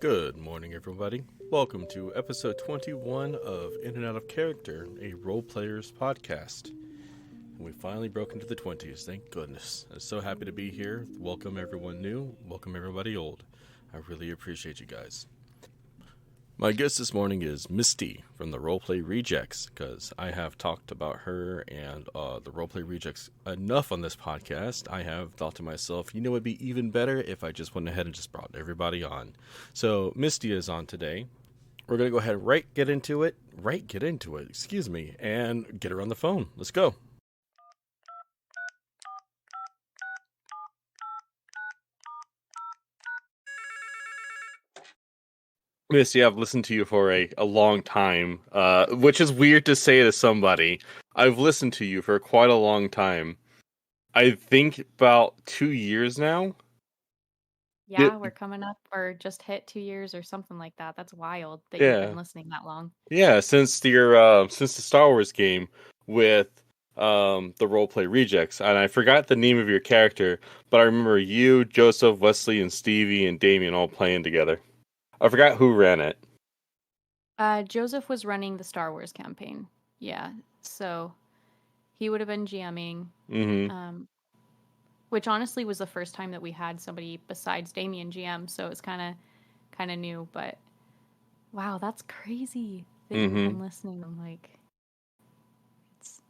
Good morning, everybody. Welcome to episode 21 of In and Out of Character, a role players podcast. And we finally broke into the 20s, thank goodness. I'm so happy to be here. Welcome everyone new, welcome everybody old. I really appreciate you guys. My guest this morning is Misty from the Roleplay Rejects, because I have talked about her and the Roleplay Rejects enough on this podcast. I have thought to myself, it would be even better if I just went ahead and just brought everybody on. So Misty is on today. We're going to go ahead and get into it, and get her on the phone. Let's go. Misty, I've listened to you for a long time, which is weird to say to somebody. I've listened to you for quite a long time. I think about 2 years now. Yeah, we're coming up or just hit 2 years or something like that. That's wild that you've been Yeah, listening that long. yeah. Since the Star Wars game with the Roleplay Rejects, and I forgot the name of your character, but I remember you, Joseph, Wesley, and Stevie and Damien all playing together. I forgot who ran it. Joseph was running the Star Wars campaign. Yeah, so he would have been GMing, Mm-hmm. um, which honestly was the first time that we had somebody besides Damien GM, so it's kind of new. But wow, that's crazy that you've Mm-hmm. been listening. I'm like, it's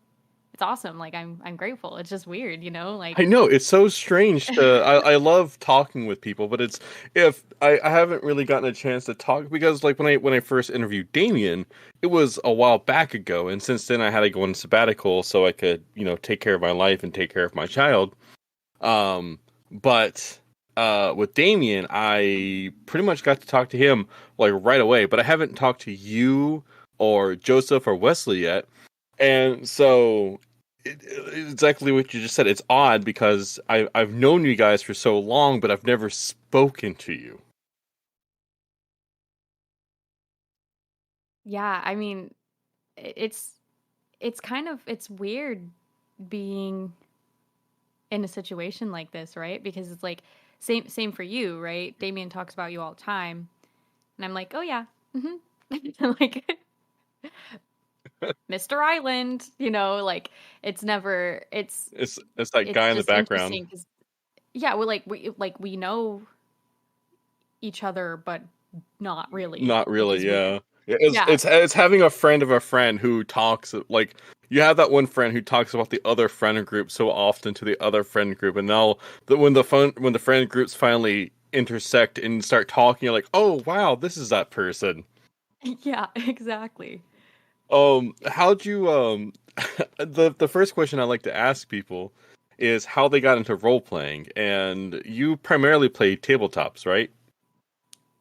it's awesome. Like I'm grateful. It's just weird, I like. know it's so strange to. I love talking with people, but it's if I haven't really gotten a chance to talk because like when I first interviewed Damien, it was a while back ago, and since then I had to go on sabbatical so I could take care of my life and take care of my child. But with Damien, I pretty much got to talk to him like right away, but I haven't talked to you or Joseph or Wesley yet. And so, exactly what you just said. It's odd because I've known you guys for so long, but I've never spoken to you. Yeah, I mean, it's kind of it's weird being in a situation like this, right? Because it's like same for you, right? Damien talks about you all the time, and I'm like, oh yeah, like Mr. Island, like it's never It's that it's guy in the just background. interesting because yeah, we know each other, but not really Not really, because we yeah. It's yeah it's it's having a friend of a friend who talks like you have that one friend who talks about the other friend group so often to the other friend group, and now when the friend groups finally intersect and start talking, you're like, oh wow, this is that person. yeah exactly. How'd you the first question I like to ask people is how they got into role playing, and you primarily play tabletops, right?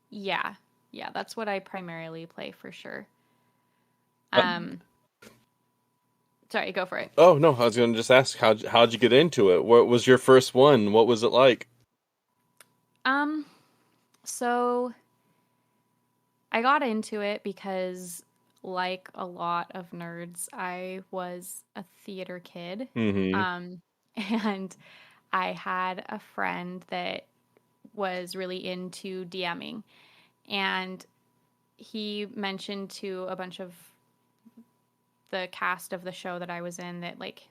Yeah, yeah, that's what I primarily play for sure. Uh, Um, sorry, go for it. Oh no, I was gonna just ask how'd you get into it? What was your first one? What was it like? Um, so I got into it because, like a lot of nerds, I was a theater kid. Mm-hmm. Um, and I had a friend that was really into DMing. And he mentioned to a bunch of the cast of the show that I was in that, like,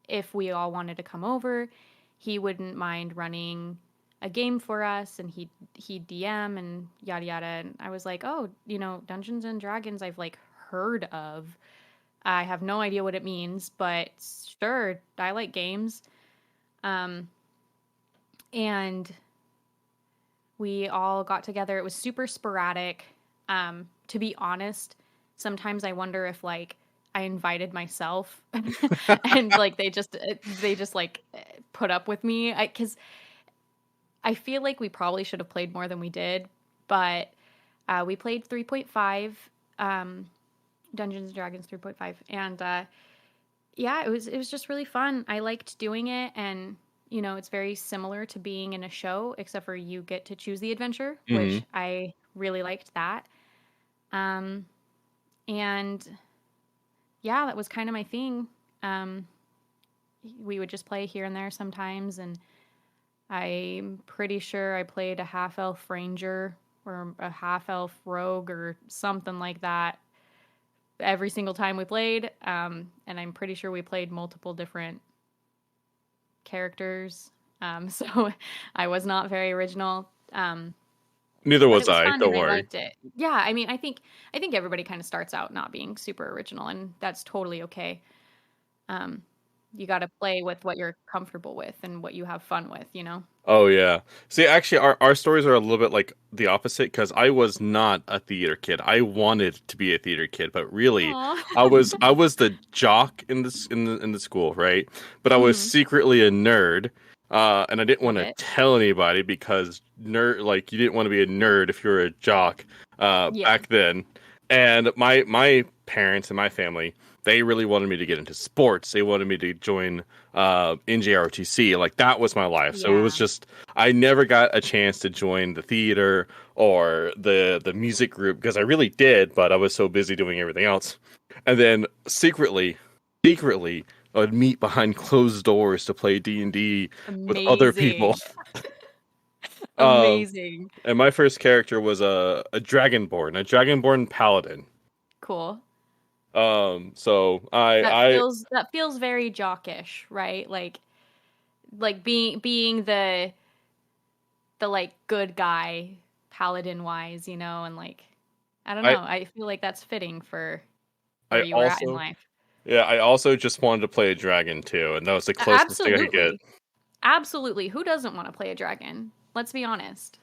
if we all wanted to come over, he wouldn't mind running a game for us and he'd DM and yada yada. And I was like, oh, Dungeons and Dragons I've like heard of. I have no idea what it means, but sure, I like games. Um, and we all got together. It was super sporadic. To be honest, sometimes I wonder if like I invited myself and like they just like put up with me cuz I feel like we probably should have played more than we did, but we played 3.5 um Dungeons and Dragons 3.5 and yeah, it was just really fun. I liked doing it and it's very similar to being in a show except for you get to choose the adventure, Mm-hmm. which I really liked that. Um and yeah, that was kind of my thing. Um we would just play here and there sometimes and I'm pretty sure I played a half elf ranger or a half elf rogue or something like that every single time we played. And I'm pretty sure we played multiple different characters. So I was not very original. Neither But was it was I. fun Don't and I worry. liked it. Yeah, I mean, I think everybody kind of starts out not being super original, and that's totally okay. Um, you got to play with what you're comfortable with and what you have fun with, you know? Oh yeah. See, actually, our stories are a little bit like the opposite because I was not a theater kid. I wanted to be a theater kid, but really, Aw. I was the jock in the school, right? But I was Hmm. secretly a nerd, and I didn't want Love to it. tell anybody because nerd like you didn't want to be a nerd if you were a jock, Yeah. back then. And my parents and my family, they really wanted me to get into sports. They wanted me to join NJROTC. Like that was my life. So it was Yeah. just I never got a chance to join the theater or the music group because I really did, but I was so busy doing everything else. And then secretly, I would meet behind closed doors to play D&D with other people. Amazing. Uh, Amazing. and my first character was a dragonborn paladin. Cool. So That I feels that feels very jockish, right? Like being the like good guy paladin wise, you know, and like I don't I know. I feel like that's fitting for where I you were at in also life. yeah, I also just wanted to play a dragon too, and that was the closest thing I could get. Absolutely. Absolutely. Who doesn't want to play a dragon? Let's be honest.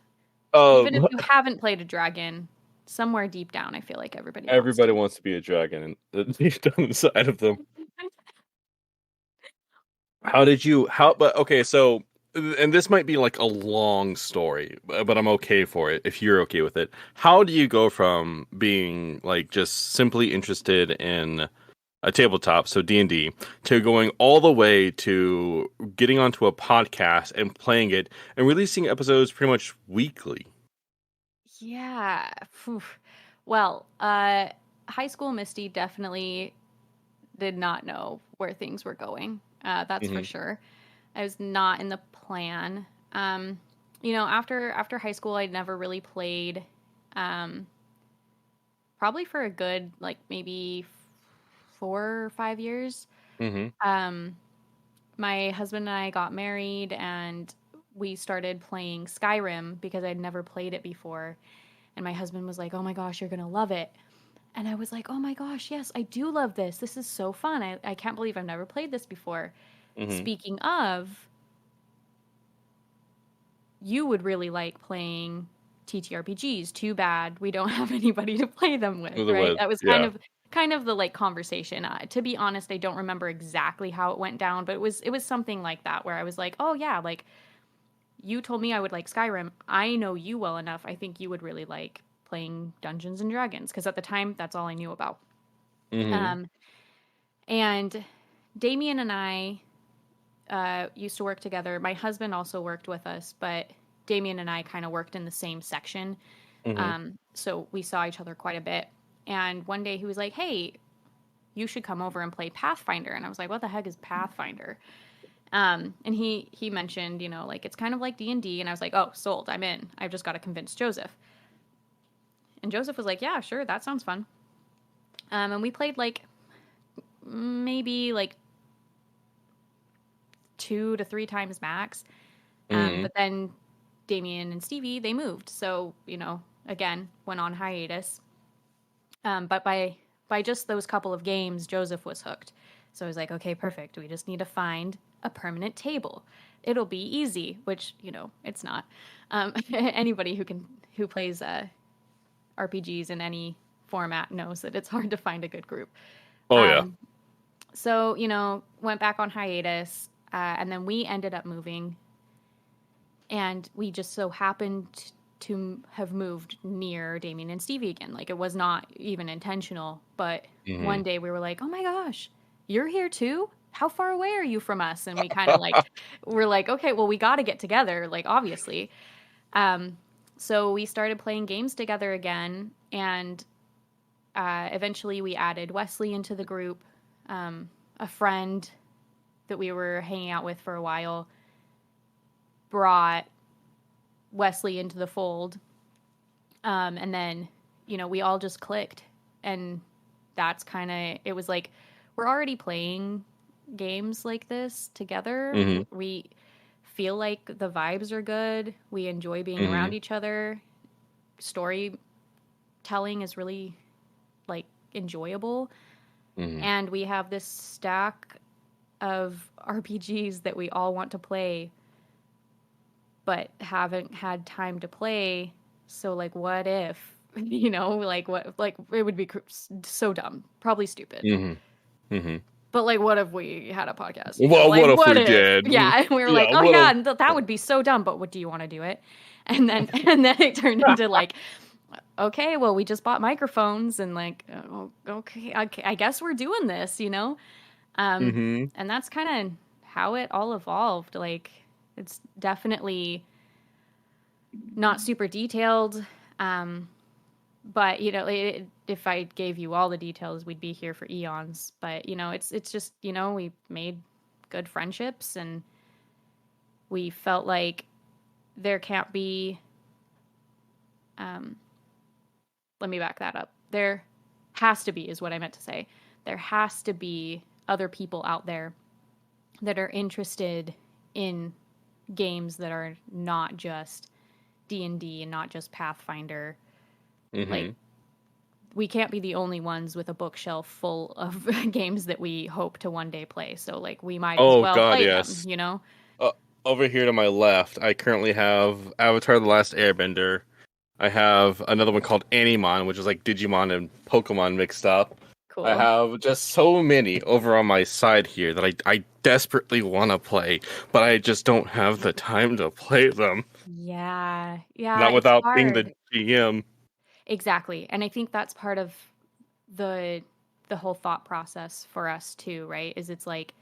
Even if Um, you haven't played a dragon, somewhere deep down, I feel like everybody wants Everybody to. wants to be a dragon, and deep down inside of them. How did you? How? But okay, so and this might be like a long story, but I'm okay for it if you're okay with it. How do you go from being like just simply interested in a tabletop, so D&D, to going all the way to getting onto a podcast and playing it and releasing episodes pretty much weekly? Yeah. Phew. Well, high school Misty definitely did not know where things were going. That's for Hmm. sure. I was not in the plan. After high school, I'd never really played. Um, Probably for a good like maybe 4 or 5 years. Hmm. Um, my husband and I got married, and we started playing Skyrim because I'd never played it before. And my husband was like, "Oh my gosh, you're gonna love it." And I was like, "Oh my gosh, yes, I do love this. This is so fun. I can't believe I've never played this before." Hmm. Speaking of, you would really like playing TTRPGs. Too bad we don't have anybody to play them with, The right? was That was kind yeah. of kind of the like conversation. To be honest, I don't remember exactly how it went down, but it was something like that where I was like, "Oh yeah, like you told me I would like Skyrim. I know you well enough. I think you would really like playing Dungeons and Dragons because at the time that's all I knew about." Hmm. Um, and Damien and I used to work together. My husband also worked with us, but Damien and I kind of worked in the same section. Hmm. So we saw each other quite a bit. And one day he was like, "Hey, you should come over and play Pathfinder." And I was like, "What the heck is Pathfinder?" And he mentioned, like it's kind of like D&D. And I was like, "Oh, sold. I'm in. I've just got to convince Joseph." And Joseph was like, "Yeah, sure. That sounds fun." And we played like maybe like 2 to 3 times max. Hmm. But then Damien and Stevie, they moved. So, again, went on hiatus. But by just those couple of games, Joseph was hooked. So I was like, okay, perfect. We just need to find a permanent table. It'll be easy, which, it's not. Anybody who plays RPGs in any format knows that it's hard to find a good group. Oh yeah. Um, so, went back on hiatus, and then we ended up moving, and we just so happened to have moved near Damien and Stevie again. Like it was not even intentional, but Hmm. one day we were like, "Oh my gosh, you're here too? How far away are you from us?" And we kind of like we're like, "Okay, well we got to get together, like obviously." Um so we started playing games together again, and eventually we added Wesley into the group. A friend that we were hanging out with for a while brought Wesley into the fold. And then, we all just clicked. And that's kind of, it was like, we're already playing games like this together. Mm-hmm. We feel like the vibes are good. We enjoy being Mm-hmm. around each other. Storytelling is really like enjoyable. Mm-hmm. And we have this stack of RPGs that we all want to play but haven't had time to play. So like what if, like what, like it would be so dumb, probably stupid. Mm-hmm. Mm-hmm. But like what if we had a podcast, Well, like what if what we if, did? yeah, and we were Yeah, like, oh what yeah, if? and that would be so dumb, but what do you want to do it? And then it turned into like, okay, well we just bought microphones and like, oh, okay, I guess we're doing this, Mm-hmm. and that's kind of how it all evolved. Like it's definitely not super detailed. But if I gave you all the details, we'd be here for eons. But it's just we made good friendships, and we felt like there can't be. Let me back that up. There has to be, is what I meant to say. There has to be other people out there that are interested in games that are not just D&D and not just Pathfinder. Like Mm-hmm. we can't be the only ones with a bookshelf full of games that we hope to one day play. So like we might as Oh well God, play them, yes. Over here to my left, I currently have Avatar: The Last Airbender. I have another one called Animon, which is like Digimon and Pokemon mixed up. I Cool. have just so many over on my side here that I desperately want to play, but I just don't have the time to play them. Yeah. Yeah, Not it's without being the hard. GM. Exactly. And I think that's part of the the whole thought process for us too, right? Is it's like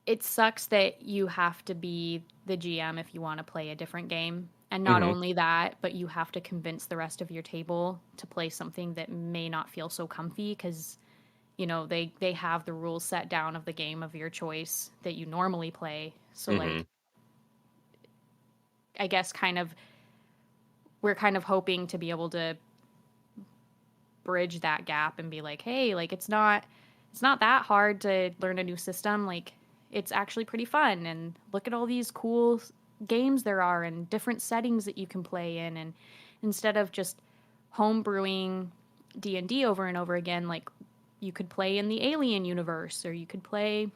it sucks that you have to be the GM if you want to play a different game. And not Mm-hmm. only that, but you have to convince the rest of your table to play something that may not feel so comfy because they have the rules set down of the game of your choice that you normally play. So Mm-hmm. like I guess we're kind of hoping to be able to bridge that gap and be like, hey, like it's not that hard to learn a new system. Like it's actually pretty fun, and look at all these cool games there are and different settings that you can play in. And instead of just homebrewing D&D over and over again, like you could play in the Alien universe, or you could play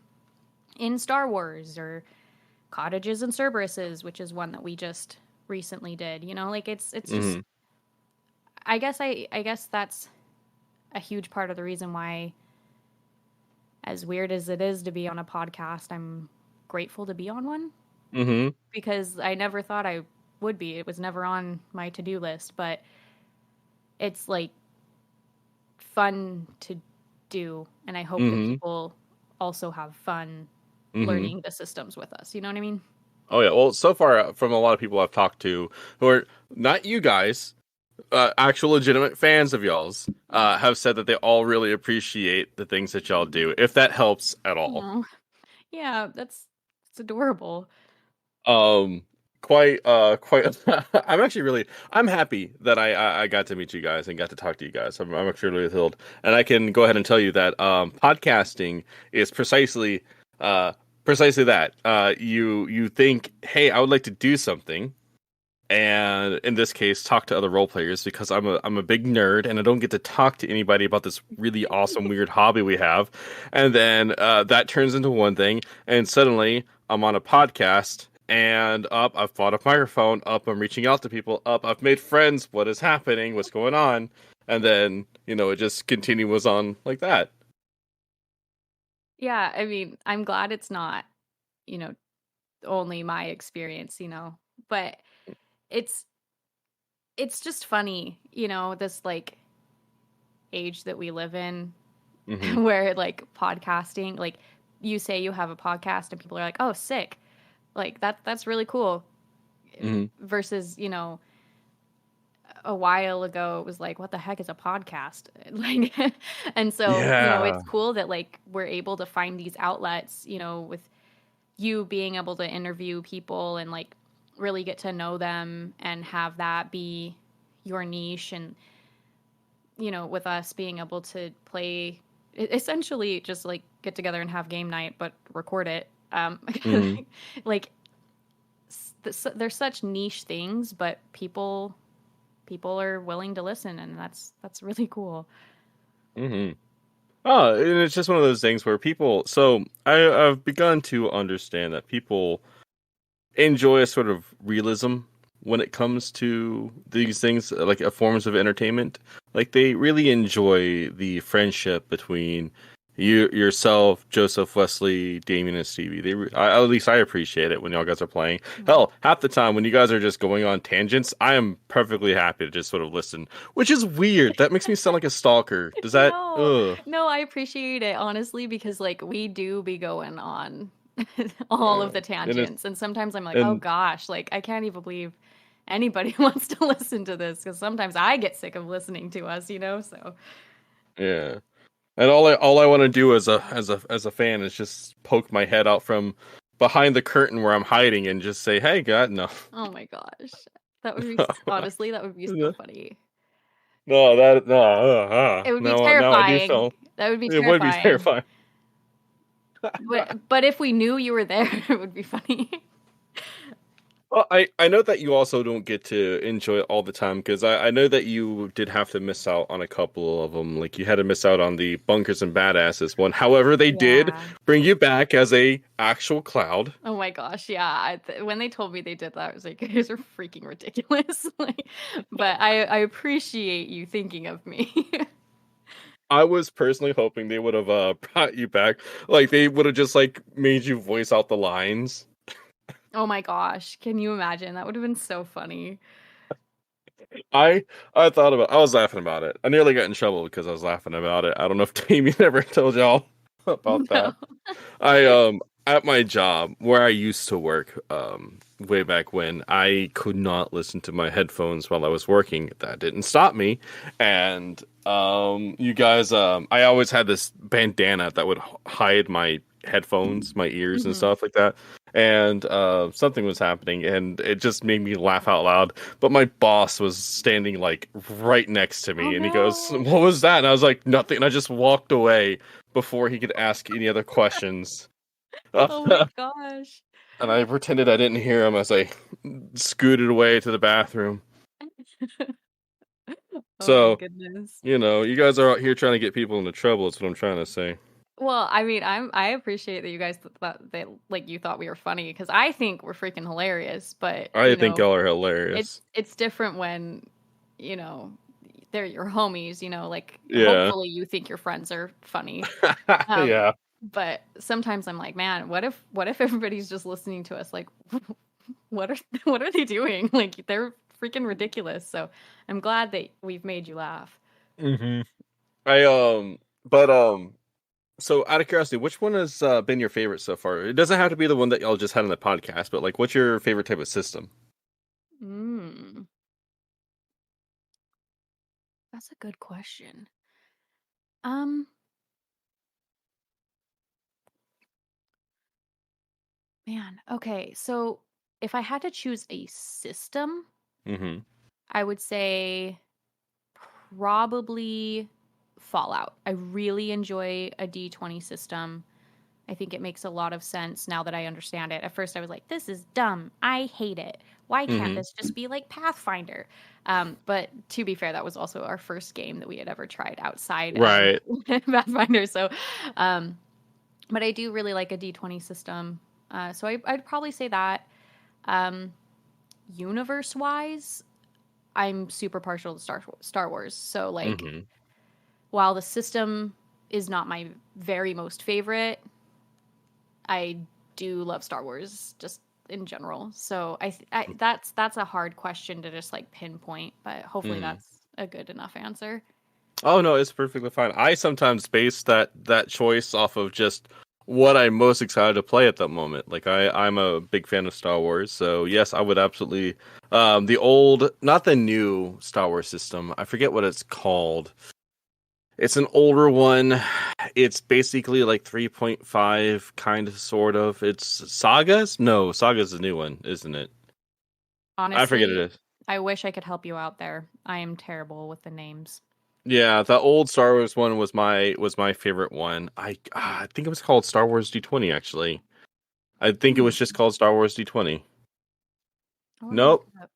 in Star Wars, or Cottages and Cerberuses, which is one that we just recently did. Like it's just Mm-hmm. I guess that's a huge part of the reason why, as weird as it is to be on a podcast, I'm grateful to be on one, Mm-hmm. because I never thought I would be. It was never on my to-do list, but it's like fun to do, and I hope that Mm-hmm. people also have fun Mm-hmm. learning the systems with us. You know what I mean? Oh yeah. Well, so far from a lot of people I've talked to who are not you guys, actual legitimate fans of y'all's, have said that they all really appreciate the things that y'all do. If that helps at all. Oh, yeah, it's adorable. Um, quite. I'm actually really. I'm happy that I got to meet you guys and got to talk to you guys. I'm actually really thrilled, and I can go ahead and tell you that podcasting is precisely that. You think, hey, I would like to do something, and in this case, talk to other role players because I'm a big nerd and I don't get to talk to anybody about this really awesome weird hobby we have, and then that turns into one thing, and suddenly I'm on a podcast. And up, I've bought a microphone. Up, I'm reaching out to people. Up, I've made friends. What is happening? What's going on? And then it just continues on like that. Yeah, I mean, I'm glad it's not, you know, only my experience, but it's it's just funny, this like age that we live in Mm-hmm. where like podcasting, like you say you have a podcast and people are like, "Oh, sick." Like that's really cool. Mm-hmm. Versus, a while ago it was like, what the heck is a podcast? Like and so, Yeah. it's cool that like we're able to find these outlets, with you being able to interview people and like really get to know them and have that be your niche. And with us being able to play, essentially just like get together and have game night but record it, Mm-hmm. like they're such niche things, but people are willing to listen, and that's really cool. Mm-hmm. Oh, and it's just one of those things where people. So I've begun to understand that people enjoy a sort of realism when it comes to these things, like forms of entertainment. Like they really enjoy the friendship between yourself, Joseph, Wesley, Damien, and Stevie. At least I appreciate it when y'all guys are playing. Mm. Hell, half the time when you guys are just going on tangents, I am perfectly happy to just sort of listen, which is weird. That makes me sound like a stalker. Does that? No, Ugh. no, I appreciate it, honestly, because like we do be going on all of the And it's tangents, and sometimes I'm like, oh and gosh, like I can't even believe anybody wants to listen to this, because sometimes I get sick of listening to us. So yeah. And all I want to do as a fan is just poke my head out from behind the curtain where I'm hiding and just say, "Hey, God, no, oh my gosh, that would be honestly, that would be so no, funny. that no, It would be now I do terrifying. feel That would be it would be terrifying. terrifying." But if we knew you were there, it would be funny. Well, I know that you also don't get to enjoy it all the time because I know that you did have to miss out on a couple of them. Like you had to miss out on the Bunkers and Badasses one. However, they did Yeah. bring you back as a actual cloud. Oh my gosh, yeah. When they told me they did that, I was like, you guys are freaking ridiculous. Like, but I appreciate you thinking of me. I was personally hoping they would have brought you back. Like they would have just like made you voice out the lines. Oh my gosh, can you imagine? That would have been so funny. I I was laughing about it. I nearly got in trouble because I was laughing about it. I don't know if Damien ever told y'all about No. that. I at my job where I used to work way back when I could not listen to my headphones while I was working. That didn't stop me. And you guys I always had this bandana that would hide my headphones, my ears and Mhm. stuff like that. And something was happening and it just made me laugh out loud. But my boss was standing like right next to Oh me and he goes, no. "What was that?" And I was like, "Nothing." And I just walked away before he could ask any other questions. Oh my And gosh. I pretended I didn't hear him as I scooted away to the bathroom. Oh my So, goodness. you guys are out here trying to get people into trouble. That's what I'm trying to say. Well, I mean, I appreciate that you guys thought that like you thought we were funny, because I think we're freaking hilarious, but I think y'all are hilarious. it's different when, you know, they're your homies, like Yeah. hopefully you think your friends are funny. Um, Yeah. but sometimes I'm like, man, what if everybody's just listening to us? Like, what are what are they doing? Like they're freaking ridiculous. So I'm glad that we've made you laugh. hmm I but so out of curiosity, which one has been your favorite so far? It doesn't have to be the one that y'all just had on the podcast, but like, what's your favorite type of system? Mm, that's a good question. Um, Man, okay. So if I had to choose a system, Mm-hmm. I would say probably Fallout. I really enjoy a D20 system. I think it makes a lot of sense now that I understand it. At first, I was like, this is dumb. I hate it. Why can't Mm-hmm. this just be like Pathfinder? But to be fair, that was also our first game that we had ever tried outside of Right. Pathfinder. So, um, but I do really like a D20 system. So I'd probably say that. Um, Universe wise, I'm super partial to Star Wars. So like, Mm-hmm. while the system is not my very most favorite, I do love Star Wars just in general. So that's a hard question to just like pinpoint, but hopefully Mm-hmm. that's a good enough answer. Oh no, it's perfectly fine. I sometimes base that choice off of just what I'm most excited to play at that moment. Like I'm a big fan of Star Wars, so yes, I would absolutely the old, not the new Star Wars system. I forget what it's called. It's an older one. It's basically like 3.5 kind of sort of. It's Sagas? No, Saga's the new one, isn't it? I forget it Honestly, is. I wish I could help you out there. I am terrible with the names. Yeah, the old Star Wars one was my favorite one. I think it was called Star Wars D20 actually. I think it was just called Star Wars D20. I want to look Nope, it up.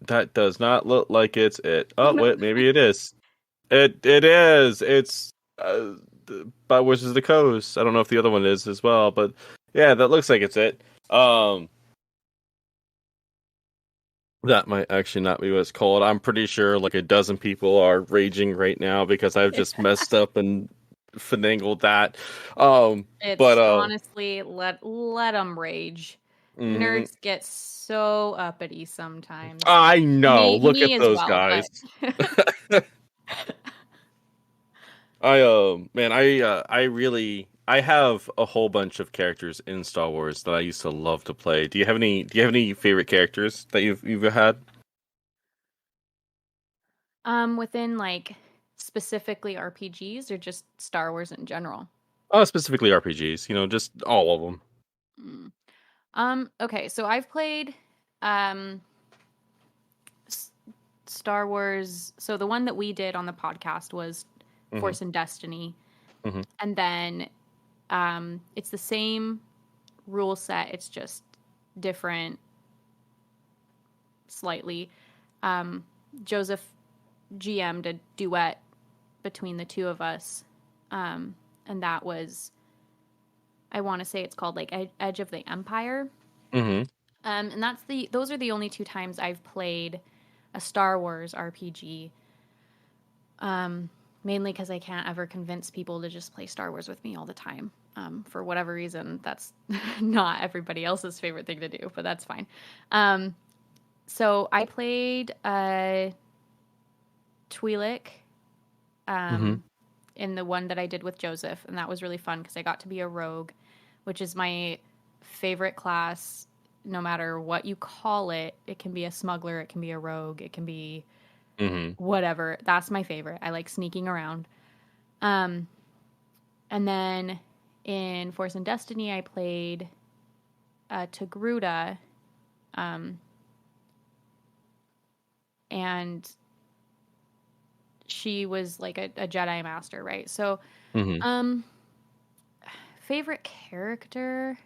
that does not look like it's it. Oh Oh no. wait, maybe it is. It is. It's Star Wars is the Coast. I don't know if the other one is as well, but yeah, that looks like it's it. That might actually not be what it's called. I'm pretty sure like a dozen people are raging right now because I've just messed up and finagled that. It's But honestly let them rage. mhm. Nerds get so uppity sometimes. I know. Look Me at as those well, guys. but Man, I have a whole bunch of characters in Star Wars that I used to love to play. Do you have any favorite characters that you've had? within like specifically RPGs or just Star Wars in general. Oh, specifically RPGs, just all of them. Mm. Okay, so I've played um S- Star Wars. So the one that we did on the podcast was Mhm. Force and Destiny. Mhm. And then it's the same rule set, it's just different slightly. Joseph GM'd a duet between the two of us. And that was, I want to say it's called like Edge of the Empire. Mhm. And those are the only two times I've played a Star Wars RPG. Mainly because I can't ever convince people to just play Star Wars with me all the time. For whatever reason, that's not everybody else's favorite thing to do, but that's fine. So I played Twi'lek Mhm. in the one that I did with Joseph, and that was really fun because I got to be a rogue, which is my favorite class. No matter what you call it, it can be a smuggler, it can be a rogue, it can be Mhm. whatever. That's my favorite. I like sneaking around. Um, and then in Force and Destiny, I played Togruta, and she was like a Jedi Master, right? So, Mhm. um, favorite character,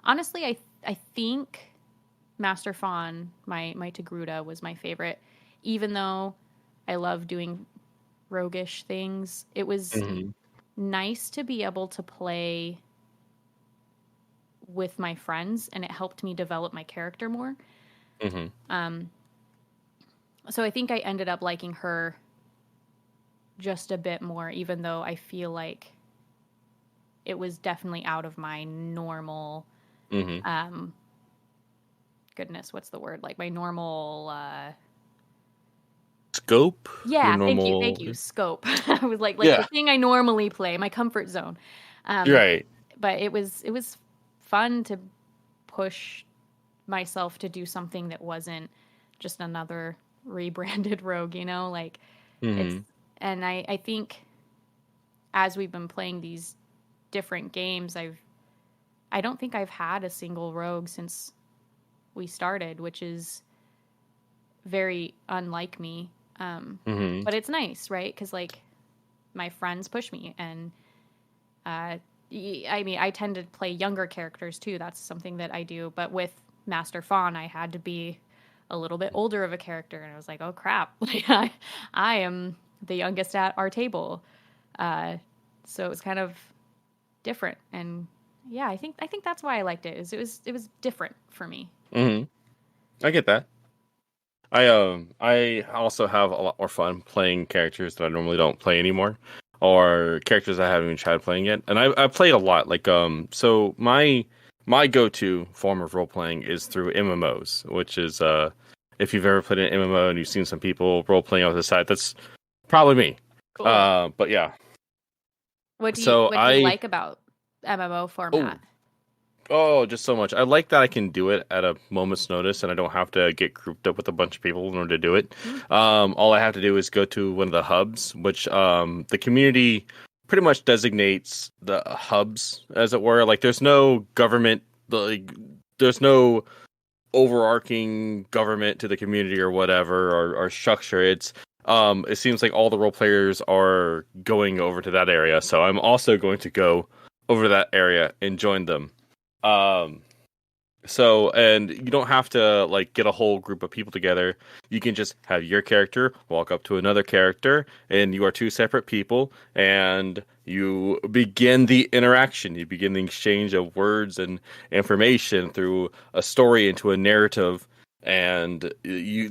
honestly, I think Master Fawn, my Togruta, was my favorite, even though I love doing roguish things. It was Mhm. nice to be able to play with my friends, and it helped me develop my character more. Mhm. So I think I ended up liking her just a bit more, even though I feel like it was definitely out of my normal, Mhm. goodness, what's the word? Like my normal, Scope, your yeah, thank normal. you, scope. I was like the Yeah. thing I normally play, my comfort zone. Um, Right. but it was fun to push myself to do something that wasn't just another rebranded rogue, like it's, Mhm. and I think as we've been playing these different games, I don't think I've had a single rogue since we started, which is very unlike me. Mhm. But it's nice, right? Because like my friends push me, and I mean, I tend to play younger characters too. That's something that I do. But with Master Fawn, I had to be a little bit older of a character, and I was like, oh crap, like I am the youngest at our table. So it was kind of different, and yeah, I think that's why I liked it. It was different for me. Mhm. I get that. I also have a lot more fun playing characters that I normally don't play anymore, or characters I haven't even tried playing yet. And I play a lot. So my go-to form of role playing is through MMOs, which is if you've ever played an MMO and you've seen some people role playing on the side, that's probably me. Cool. But yeah. What do you So what do you I like about MMO oh format? Oh, just so much. I like that I can do it at a moment's notice and I don't have to get grouped up with a bunch of people in order to do it. Hmm. All I have to do is go to one of the hubs, which the community pretty much designates the hubs, as it were. Like, there's no government, like, there's no overarching government to the community or whatever or structure. It seems like all the role players are going over to that area, so I'm also going to go over to that area and join them. Um, and you don't have to like get a whole group of people together. You can just have your character walk up to another character, and you are two separate people, and you begin the interaction. You begin the exchange of words and information through a story into a narrative, and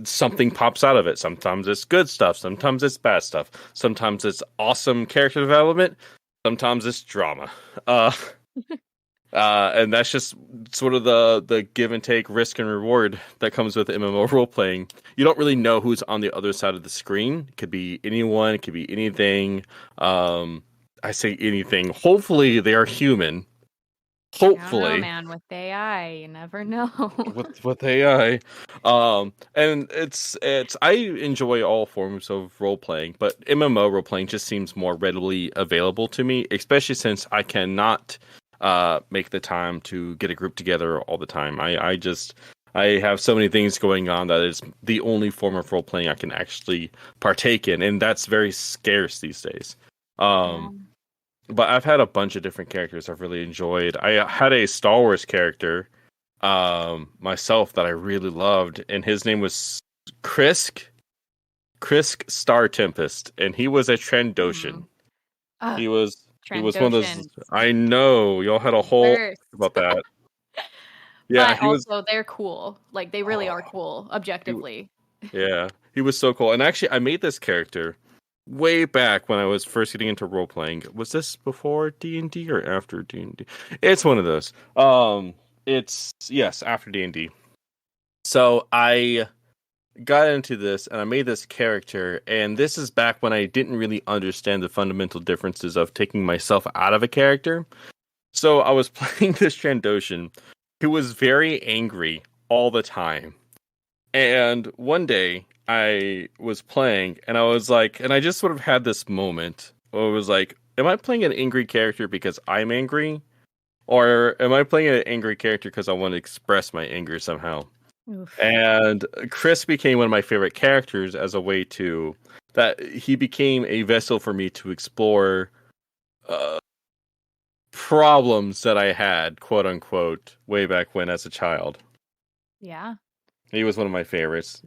something pops out of it. Sometimes it's good stuff, sometimes it's bad stuff, sometimes it's awesome character development, sometimes it's drama. Uh and that's just sort of the give and take, risk and reward that comes with MMO role playing. You don't really know who's on the other side of the screen. It could be anyone, it could be anything. I say anything. Hopefully they are human. I don't know, Hopefully. man. With AI, you never know. With AI. And it's I enjoy all forms of role playing, but MMO role playing just seems more readily available to me, especially since I cannot make the time to get a group together all the time. I have so many things going on that it's the only form of role playing I can actually partake in, and that's very scarce these days. Yeah. But I've had a bunch of different characters I've really enjoyed. I had a Star Wars character myself that I really loved, and his name was Krisk Star Tempest, and he was a Trandoshan. Ugh, He was one of those. Trandoshan. I know y'all had a whole Worst. about that. Yeah, But he was. also, they're cool. Like, they really are Oh, cool, he, objectively. yeah, he was so cool. And actually, I made this character way back when I was first getting into role playing. Was this before D&D or after D&D? It's one of those. It's yes, after D&D. So I got into this and I made this character, and this is back when I didn't really understand the fundamental differences of taking myself out of a character. So I was playing this Trandoshan who was very angry all the time. And one day I was playing and I was like, and I just sort of had this moment where it was like, am I playing an angry character because I'm angry? Or am I playing an angry character because I want to express my anger somehow? Oof. And Chris became one of my favorite characters as a way to that he became a vessel for me to explore uh, problems that I had, quote unquote, way back when as a child. Yeah. He was one of my favorites.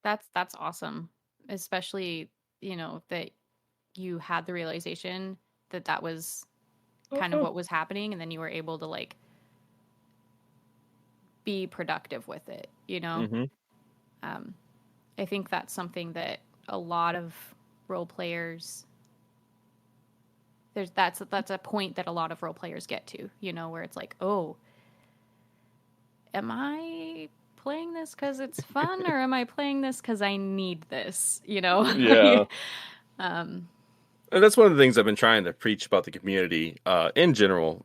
That's awesome. Especially, that you had the realization that that was kind of what was happening, and then you were able to like be productive with it, Mm-hmm. I think that's something that a lot of role players that's a point that a lot of role players get to, where it's like, oh, am I playing this because it's fun, or am I playing this because I need this? Yeah. um, And that's one of the things I've been trying to preach about the community in general,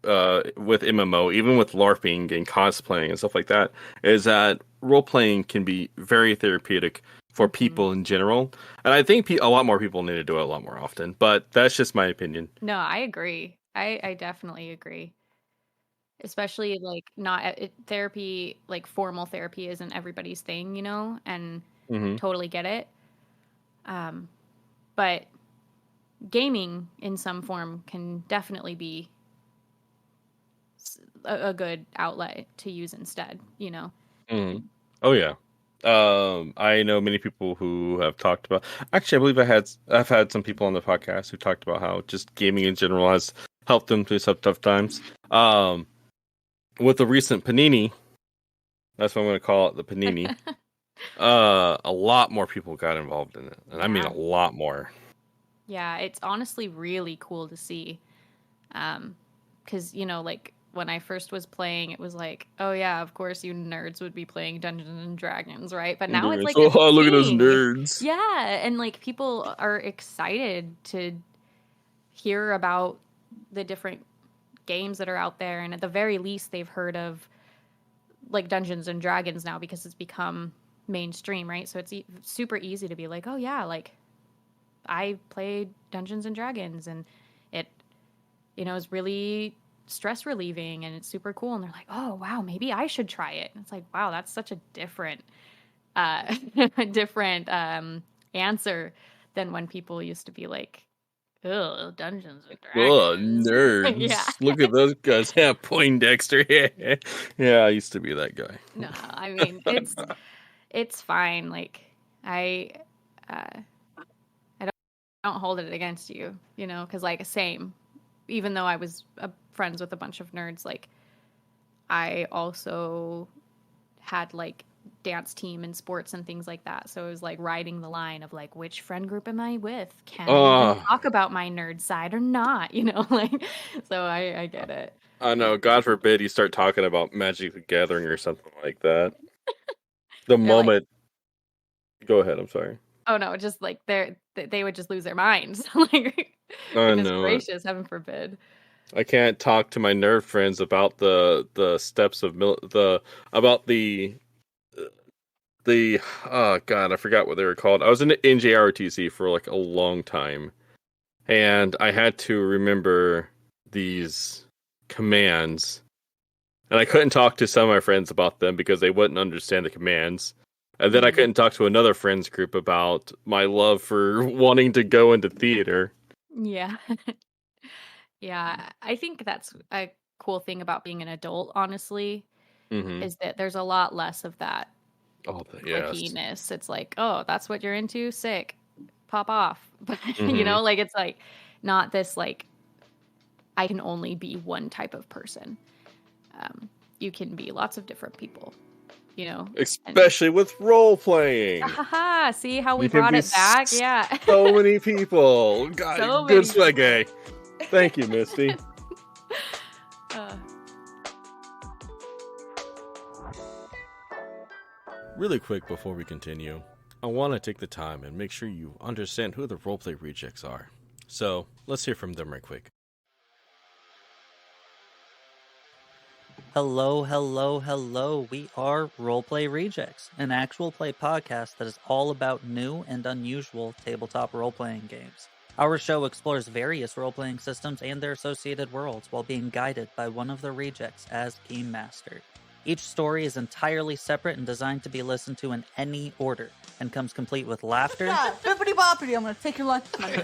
with MMO, even with LARPing and cosplaying and stuff like that, is that role playing can be very therapeutic for people in general. And I think a lot more people need to do it a lot more often, but that's just my opinion. no, I agree. I definitely agree. Especially like not therapy, like formal therapy isn't everybody's thing, and Hmm. totally get it. But gaming in some form can definitely be a good outlet to use instead, Hmm. Oh yeah. I know many people who have talked about. Actually, I believe I've had some people on the podcast who talked about how just gaming in general has helped them through some tough times. With the recent Panini, that's what I'm going to call it, the Panini. A lot more people got involved in it, and I mean Yeah. a lot more. Yeah, it's honestly really cool to see. Because, like when I first was playing, it was like, oh yeah, of course you nerds would be playing Dungeons and Dragons, right? But now it's Nerds. like a Oh, look at those thing. nerds. Yeah, and like people are excited to hear about the different games that are out there, and at the very least they've heard of like Dungeons and Dragons now because it's become mainstream, right? So it's super easy to be like, oh yeah, like I played Dungeons and Dragons, and it is really stress relieving and it's super cool. And they're like, oh, wow, maybe I should try it. And it's like, wow, that's such a different, uh, different answer than when people used to be like, oh, Dungeons and Oh, Dragons. Yeah. nerds. Look at those guys. Yeah, Poindexter. Yeah. Yeah, I used to be that guy. No, I mean, it's fine. Like, I, uh, I don't hold it against you, you know, because like same, even though I was friends with a bunch of nerds, like I also had like dance team and sports and things like that. So it was like riding the line of like, which friend group am I with? Can I even Oh, talk about my nerd side or not? You know, like, so I get it. I know. God forbid you start talking about Magic the Gathering or something like that. The They're like, moment. Go ahead. I'm sorry. oh no, just like they would just lose their minds. Like, I goodness know it. gracious, heaven forbid. I can't talk to my nerd friends about the steps of the about the oh god, I forgot what they were called. I was in NJROTC for like a long time, and I had to remember these commands, and I couldn't talk to some of my friends about them because they wouldn't understand the commands. And then I couldn't talk to another friends group about my love for wanting to go into theater. Yeah. Yeah, I think that's a cool thing about being an adult, honestly, Mm-hmm. is that there's a lot less of that Oh, yes. clickiness. It's like, oh, that's what you're into? Sick. Pop off. But, you Mm-hmm. know, like it's like not this like I can only be one type of person. You can be lots of different people, you know. And Especially with role playing. haha, see how we You can brought be it back? Yeah. so many people. So God, good many swag. Thank you, Misty. uh, Really quick before we continue, I want to take the time and make sure you understand who the Roleplay Rejects are. So, let's hear from them right quick. Hello, hello, hello. We are Roleplay Rejects, an actual play podcast that is all about new and unusual tabletop role-playing games. Our show explores various role-playing systems and their associated worlds while being guided by one of the rejects as Game Master. Each story is entirely separate and designed to be listened to in any order, and comes complete with laughter Bippity boppity, I'm gonna take your lunch money.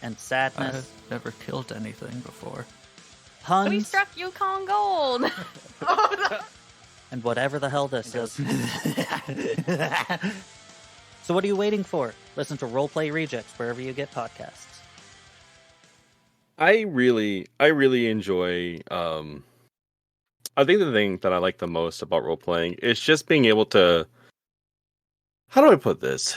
and sadness, I've never killed anything before. we puns, struck Yukon Gold. and whatever the hell this is. So what are you waiting for? Listen to Roleplay Rejects wherever you get podcasts. I really enjoy. I think the thing that I like the most about role playing is just being able to. How do I put this?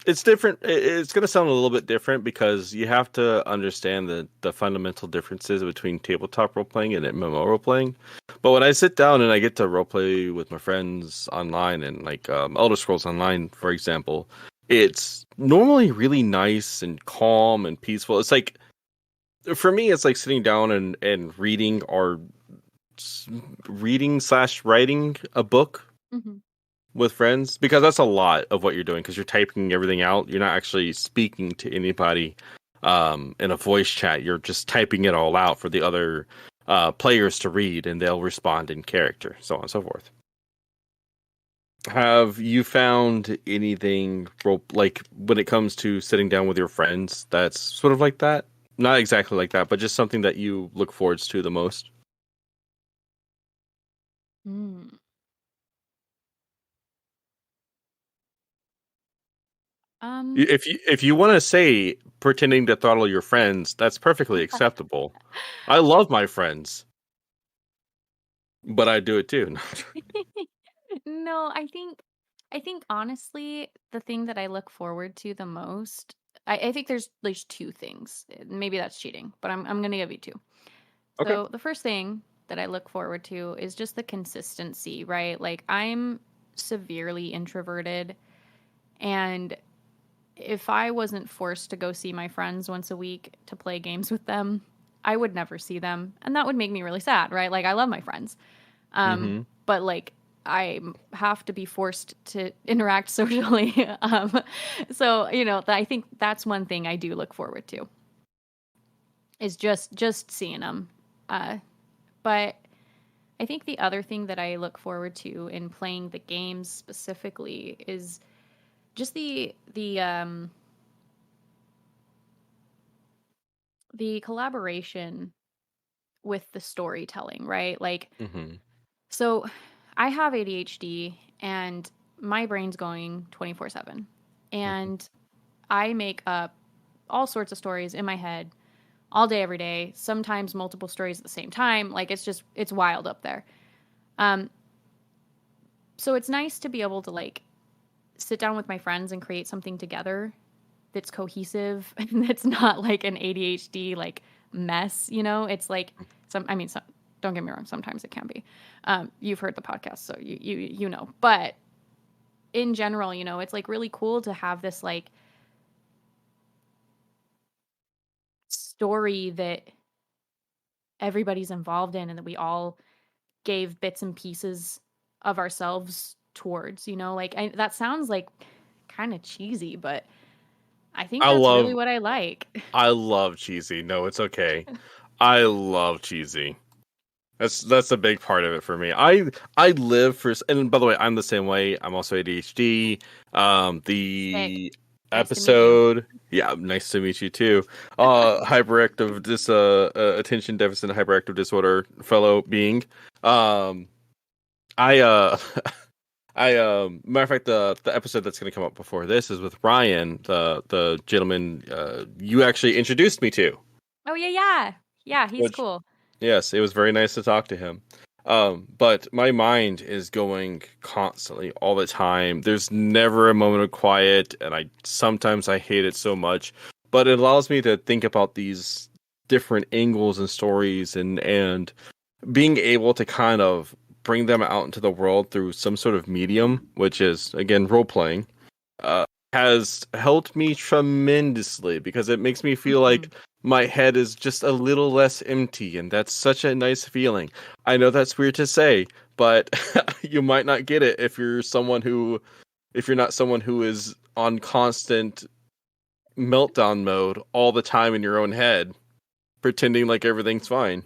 It's different. It's going to sound a little bit different because you have to understand the fundamental differences between tabletop role playing and MMO role playing. But when I sit down and I get to role play with my friends online and like Elder Scrolls Online, for example, it's normally really nice and calm and peaceful. It's like for me, it's like sitting down and reading or reading slash writing a book Mhm. with friends because that's a lot of what you're doing because you're typing everything out. You're not actually speaking to anybody in a voice chat. You're just typing it all out for the other players to read, and they'll respond in character, so on and so forth. Have you found anything like when it comes to sitting down with your friends that's sort of like that? Not exactly like that, but just something that you look forward to the most? Mm. Um, If you want to say pretending to throttle your friends, that's perfectly acceptable. I love my friends, but I do it too. no, I think honestly, the thing that I look forward to the most, I think there's two things. Maybe that's cheating, but I'm gonna give you two. Okay. So the first thing that I look forward to is just the consistency, right? Like I'm severely introverted, and if I wasn't forced to go see my friends once a week to play games with them, I would never see them, and that would make me really sad, right? Like I love my friends. Mm-hmm. But like I have to be forced to interact socially. So you know, I think that's one thing I do look forward to is just seeing them. But I think the other thing that I look forward to in playing the games specifically is just the collaboration with the storytelling, right? Like, Mm-hmm. so I have ADHD and my brain's going 24/7. Mm-hmm. And I make up all sorts of stories in my head all day, every day, sometimes multiple stories at the same time. Like, it's wild up there. Um, so it's nice to be able to like sit down with my friends and create something together that's cohesive and that's not like an ADHD like mess, you know? It's like some don't get me wrong, sometimes it can be. You've heard the podcast, so you know. But in general, you know, it's like really cool to have this like story that everybody's involved in and that we all gave bits and pieces of ourselves towards, you know? Like that sounds like kind of cheesy, but I think I that's really love what I like. I love cheesy. No, it's okay. I love cheesy. That's a big part of it for me. I live for, and by the way, I'm the same way. I'm also ADHD. Sick. The Nice to meet you. episode, yeah, nice to meet you too. Hyperactive attention deficit hyperactive disorder fellow being. I matter of fact, the episode that's going to come up before this is with Ryan, the gentleman you actually introduced me to. Oh yeah, he's Which, cool. yes, it was very nice to talk to him. But my mind is going constantly, all the time. There's never a moment of quiet, and sometimes I hate it so much. But it allows me to think about these different angles and stories, and being able to kind of bring them out into the world through some sort of medium, which is again role playing, has helped me tremendously because it makes me feel like my head is just a little less empty, and that's such a nice feeling. I know that's weird to say, but you might not get it if you're not someone who is on constant meltdown mode all the time in your own head, pretending like everything's fine.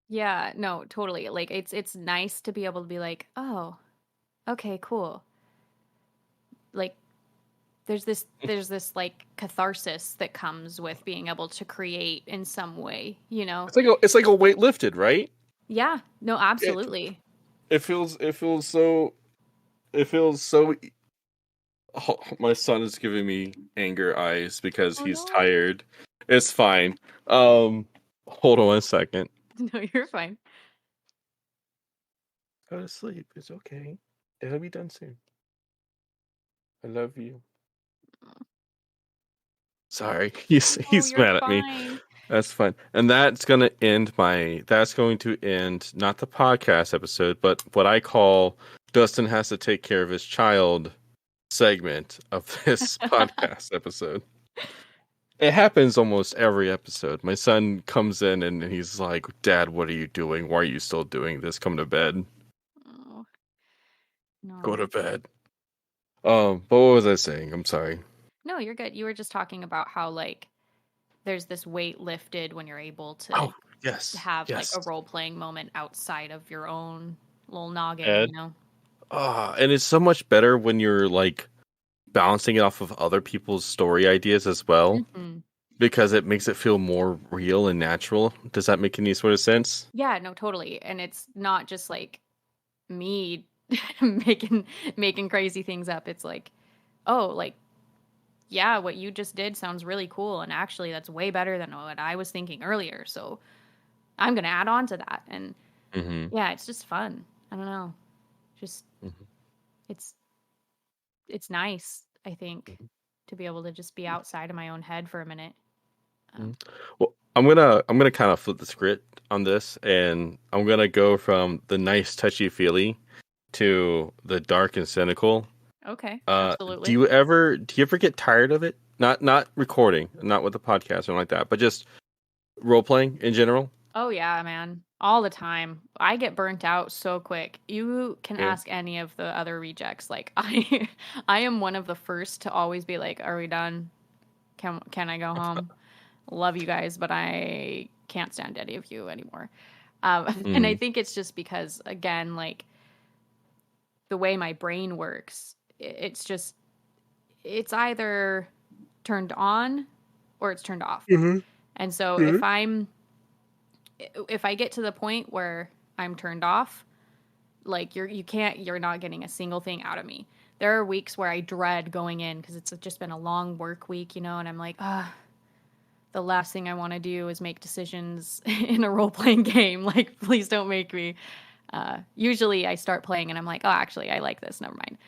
Yeah, no, totally. Like it's nice to be able to be like, "Oh, okay, cool." Like there's this like catharsis that comes with being able to create in some way, you know? It's like a weight lifted, right? Yeah, no, It absolutely. it feels so. Oh, my son is giving me anger eyes because Oh he's no. tired. It's fine. Hold on 1 second. No, you're fine. Go to sleep. It's okay. It'll be done soon. I love you. Sorry, No, he's you're mad at me. fine. That's fine. And that's going to end not the podcast episode, but what I call Dustin has to take care of his child segment of this podcast episode. It happens almost every episode. My son comes in and he's like, "Dad, what are you doing? Why are you still doing this? Come to bed. Oh, Go to no. bed." But what was I saying? I'm sorry. No, you're good. You were just talking about how like there's this weight lifted when you're able to Oh, yes. have like Yes. a role playing moment outside of your own little noggin, Ed. you know? And it's so much better when you're like bouncing it off of other people's story ideas as well, Hmm. because it makes it feel more real and natural. Does that make any sort of sense? Yeah, no, totally. And it's not just like me making crazy things up. It's like, oh, like yeah, what you just did sounds really cool, and actually that's way better than what I was thinking earlier. So I'm gonna add on to that. And Mm-hmm. yeah, it's just fun. I don't know. Just Mm-hmm. it's it's nice, I think, to be able to just be outside of my own head for a minute. Mhm. Well, I'm gonna kind of flip the script on this, and I'm gonna go from the nice touchy feely to the dark and cynical. Okay, Do absolutely. you ever get tired of it? Not recording, not with the podcast or like that, but just role playing in general. Oh yeah, man. All the time. I get burnt out so quick. You can Yeah. ask any of the other rejects. Like I am one of the first to always be like, "Are we done? Can I go home? Love you guys, but I can't stand any of you anymore. And I think it's just because, again, like the way my brain works, it's either turned on or it's turned off. And so if I get to the point where I'm turned off, like you're not getting a single thing out of me. There are weeks where I dread going in because it's just been a long work week, and I'm like, the last thing I want to do is make decisions in a role-playing game. Like, please don't make me. Usually I start playing and I'm like, oh, actually, I like this. Never mind.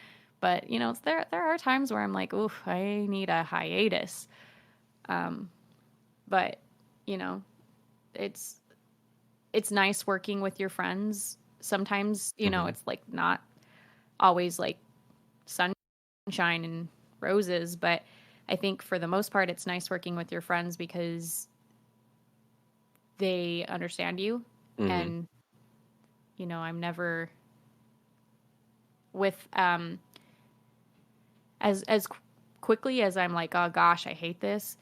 But, there are times where I'm like, oof, I need a hiatus. But, it's nice working with your friends. Sometimes, it's like not always like sunshine and roses, but I think for the most part, it's nice working with your friends because they understand you. And, I'm never with, as quickly as I'm like, oh gosh, I hate this.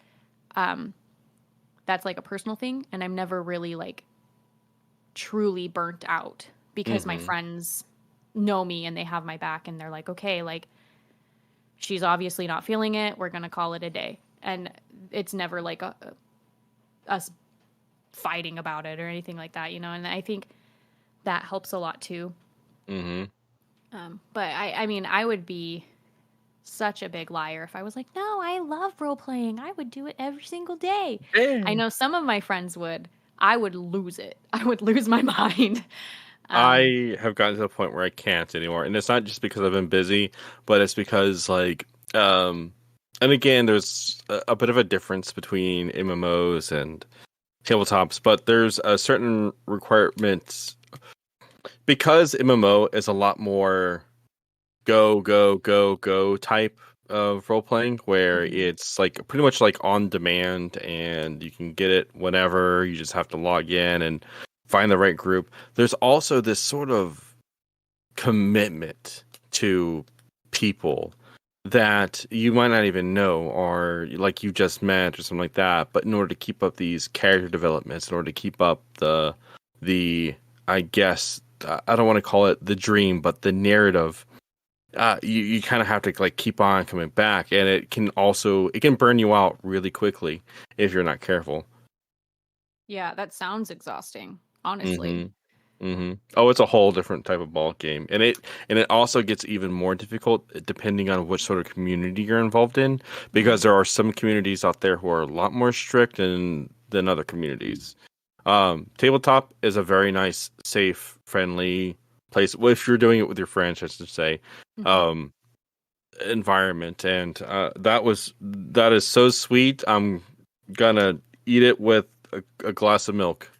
That's like a personal thing. And I'm never really like truly burnt out because my friends know me and they have my back and they're like, okay, like she's obviously not feeling it. We're going to call it a day. And it's never like us fighting about it or anything like that, and I think that helps a lot too. But I mean, I would be such a big liar if I was like, no, I love role playing. I would do it every single day. I know some of my friends would. I would lose it. I would lose my mind. I have gotten to the point where I can't anymore. And it's not just because I've been busy, but it's because like, and again, there's a bit of a difference between MMOs and tabletops, but there's a certain requirement because MMO is a lot more go type of role playing where it's like pretty much like on demand and you can get it whenever. You just have to log in and find the right group. There's also this sort of commitment to people that you might not even know or like you just met or something like that, but in order to keep up these character developments, in order to keep up the I guess I don't want to call it the dream, but the narrative, you kind of have to like keep on coming back, and it can burn you out really quickly if you're not careful. Yeah, that sounds exhausting, honestly. Oh, it's a whole different type of ball game, and it also gets even more difficult depending on which sort of community you're involved in, because there are some communities out there who are a lot more strict than other communities. Tabletop is a very nice, safe, friendly place. Well, if you're doing it with your friends, I should say, environment, and that is so sweet. I'm gonna eat it with a glass of milk.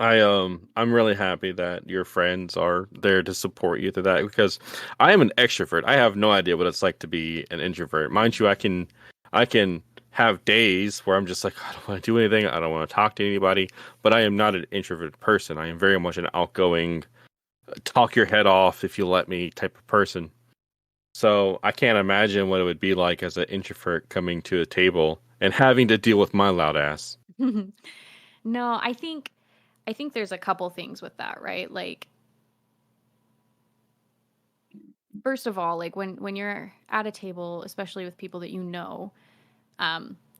I'm really happy that your friends are there to support you through that, because I am an extrovert. I have no idea what it's like to be an introvert. Mind you, I can have days where I'm just like, I don't want to do anything. I don't want to talk to anybody, but I am not an introverted person. I am very much an outgoing, talk your head off if you let me type of person. So I can't imagine what it would be like as an introvert coming to a table and having to deal with my loud ass. No, I think there's a couple things with that, right? Like, first of all, like when you're at a table, especially with people that you know,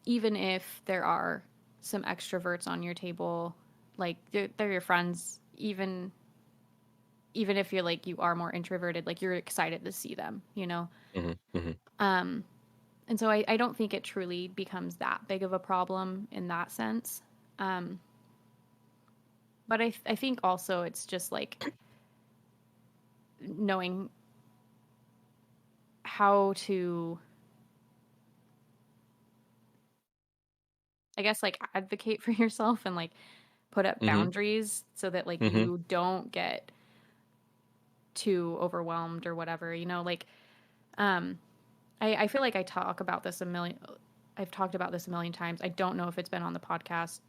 even if there are some extroverts on your table, like they're your friends, even if you're like, you are more introverted, like you're excited to see them, and so I don't think it truly becomes that big of a problem in that sense. But I think also it's just like knowing how to, I guess, like advocate for yourself and like put up boundaries so that like you don't get too overwhelmed or whatever, like, I feel like I've talked about this a million times. I don't know if it's been on the podcast.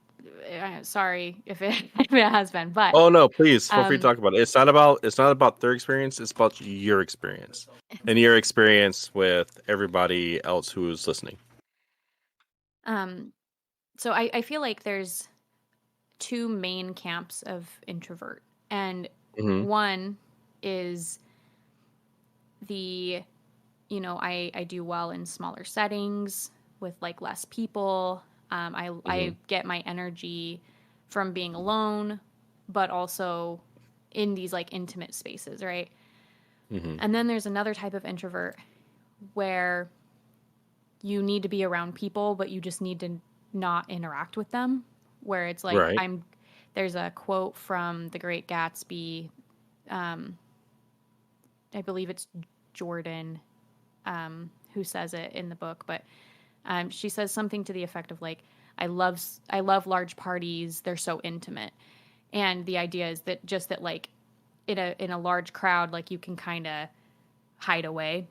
Sorry if it has been, but oh no, please feel free to talk about it. It's not about their experience. It's about your experience and your experience with everybody else who is listening. So I feel like there's two main camps of introvert. And Mm-hmm. one is the, I do well in smaller settings with like less people. I get my energy from being alone, but also in these like intimate spaces, right? Mm-hmm. And then there's another type of introvert where you need to be around people, but you just need to not interact with them. Where it's like Right. there's a quote from The Great Gatsby. I believe it's Jordan who says it in the book, but she says something to the effect of like, I love large parties. They're so intimate. And the idea is that just that like in a large crowd, like you can kind of hide away.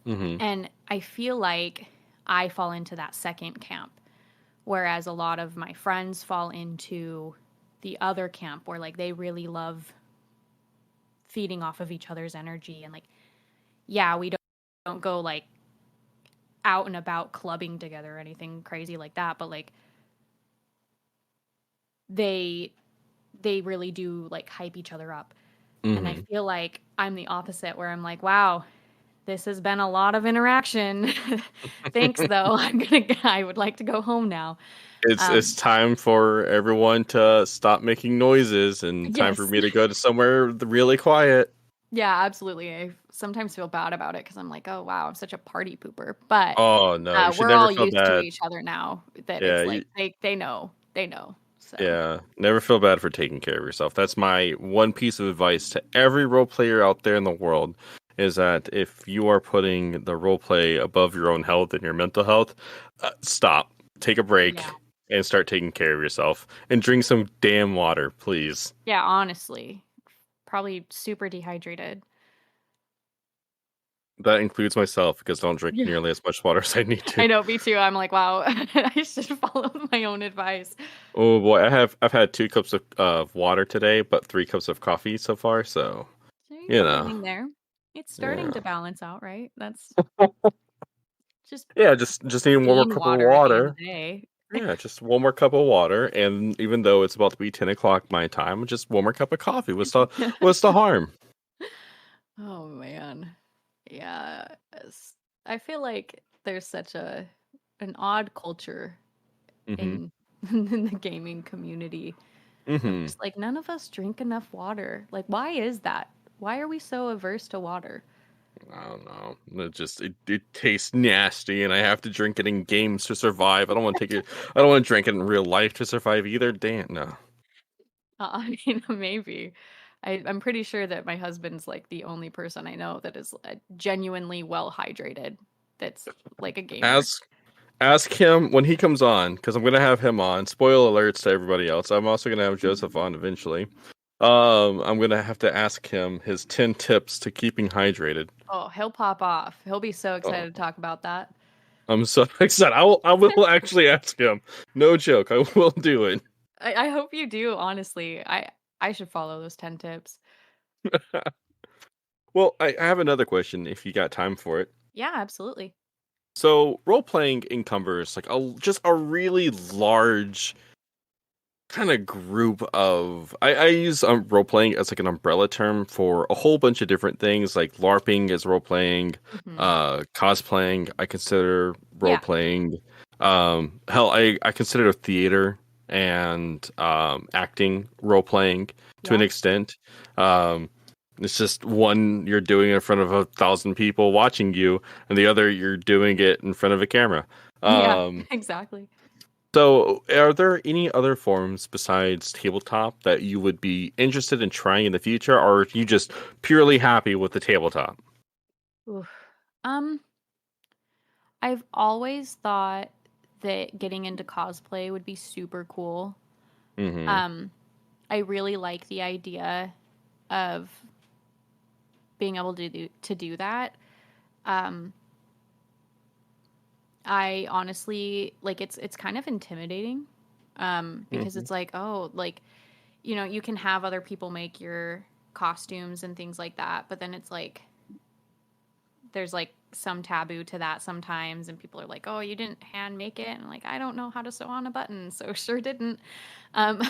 Mm-hmm. And I feel like I fall into that second camp, whereas a lot of my friends fall into the other camp where like they really love feeding off of each other's energy. And like, yeah, we don't go like out and about clubbing together or anything crazy like that, but like they really do like hype each other up. And I Mm-hmm. feel like I'm the opposite, where I'm like, wow, this has been a lot of interaction. Thanks though. I would like to go home now. It's time for everyone to stop making noises and time for Yes. me to go to somewhere really quiet. Yeah, absolutely. I sometimes feel bad about it because I'm like, oh wow, I'm such a party pooper. But Oh no, you should we're never all feel used to bad. each other now. That Yeah, it's like they know. So yeah, never feel bad for taking care of yourself. That's my one piece of advice to every role player out there in the world, is that if you are putting the role play above your own health and your mental health, stop, take a break, yeah, and start taking care of yourself. And drink some damn water, please. yeah. Honestly, probably super dehydrated. That includes myself, because I don't drink Yeah, nearly as much water as I need I to. know. Me too. I'm like, wow, I should follow my own advice. Oh boy, I've had 2 cups of water today, but 3 cups of coffee so far. So So you you're know, getting there. It's starting yeah, to balance out, right? That's just yeah. Just need one more being cup of water at the end of water. the day. Yeah, just one more cup of water, and even though it's about to be 10 o'clock my time, just one more cup of coffee. What's the harm? Oh man. Yeah. I feel like there's such an odd culture Mm-hmm. in in the gaming community of Mm-hmm. just like none of us drink enough water. Like why is that? Why are we so averse to water? I don't know. It tastes nasty, and I have to drink it in games to survive. I don't want to take it. I don't want to drink it in real life to survive either. Damn, no. I mean, maybe. I'm pretty sure that my husband's like the only person I know that is genuinely well hydrated. That's like a gamer. Ask Ask him when he comes on, because I'm gonna have him on. Spoil alerts to everybody else. I'm also gonna have Joseph on eventually. I'm gonna have to ask him his 10 tips to keeping hydrated. Oh, he'll pop off. He'll be so Oh, excited to talk about that. I'm so excited. I will actually ask him. No joke. I will do it. I hope you do, honestly. I should follow those 10 tips. Well, I have another question if you got time for it. Yeah, absolutely. So role playing encumbers like just a really large kind of group of I use role playing as like an umbrella term for a whole bunch of different things, like LARPing is role playing, Hmm. cosplaying I consider role Yeah. playing. Hell, I consider theater and acting role playing to an Yeah. extent. Um, it's just one you're doing it in front of 1,000 people watching you, and the other you're doing it in front of a camera. Yeah, Um, exactly. so, are there any other forms besides tabletop that you would be interested in trying in the future, or are you just purely happy with the tabletop? Oof. Um, I've always thought that getting into cosplay would be super cool. Mm-hmm. Um, I really like the idea of being able to do that. Um, I honestly like it's kind of intimidating. Because Mm-hmm. it's like, oh, like, you can have other people make your costumes and things like that, but then it's like, there's like some taboo to that sometimes, and people are like, "Oh, you didn't hand make it," and I'm like, I don't know how to sew on a button, so sure didn't. Um,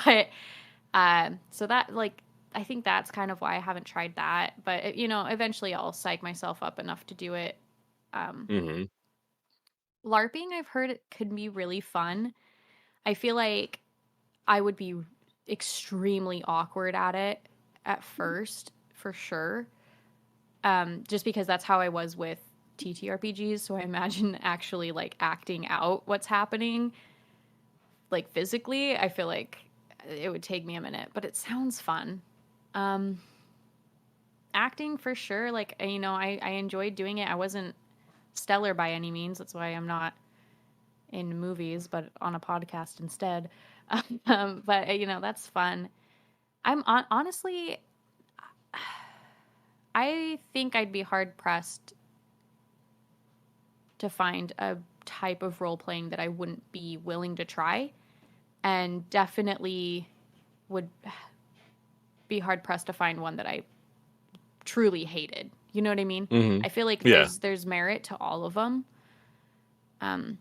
but so that like I think that's kind of why I haven't tried that. But you know, eventually I'll psych myself up enough to do it. Mm-hmm. LARPing, I've heard it could be really fun. I feel like I would be extremely awkward at it at first, for sure. Just because that's how I was with TTRPGs. So I imagine actually like acting out what's happening, like physically. I feel like it would take me a minute, but it sounds fun. Um, Acting for sure. Like, you know, I enjoyed doing it. I wasn't stellar by any means. That's why I'm not in movies, but on a podcast instead. But you know, that's fun. Honestly, I think I'd be hard pressed to find a type of role playing that I wouldn't be willing to try, and definitely would be hard pressed to find one that I truly hated. You know what I mean? Mm-hmm. I feel like Yeah. there's merit to all of them. And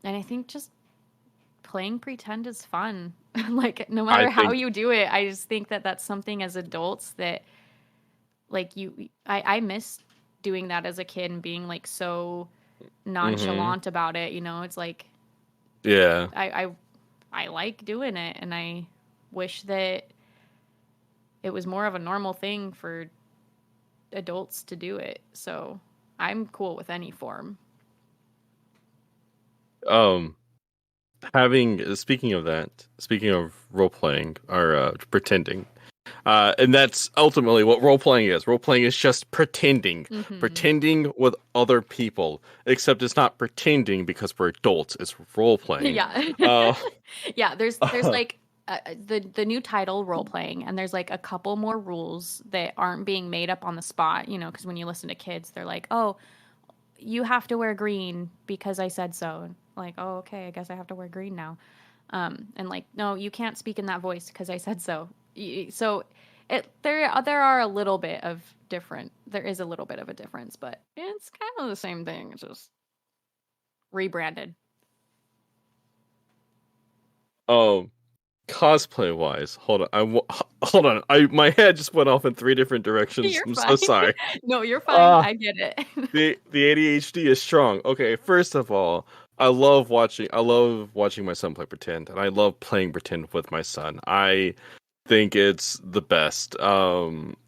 I think just playing pretend is fun. Like no matter how you do it, I just think that that's something as adults that like I miss doing that as a kid and being like so nonchalant about it, you know. It's like Yeah. I like doing it, and I wish that it was more of a normal thing for adults to do it. So I'm cool with any form. Speaking of role playing or pretending, and that's ultimately what role playing is. Role playing is just pretending, pretending with other people. Except it's not pretending because we're adults. It's role playing. Yeah. Yeah. There's like the new title, role playing, and there's like a couple more rules that aren't being made up on the spot. You know, because when you listen to kids, they're like, "Oh, you have to wear green because I said so." Like, oh, okay, I guess I have to wear green now. And like, no, you can't speak in that voice because I said so. So there are a little bit of different. There is a little bit of a difference, but it's kind of the same thing. It's just rebranded. Cosplay wise, hold on. Hold on. My head just went off in 3 different directions. You're I'm so fine. sorry. No, you're fine. I get it. The ADHD is strong. Okay, first of all, I love watching my son play pretend, and I love playing pretend with my son. I think it's the best.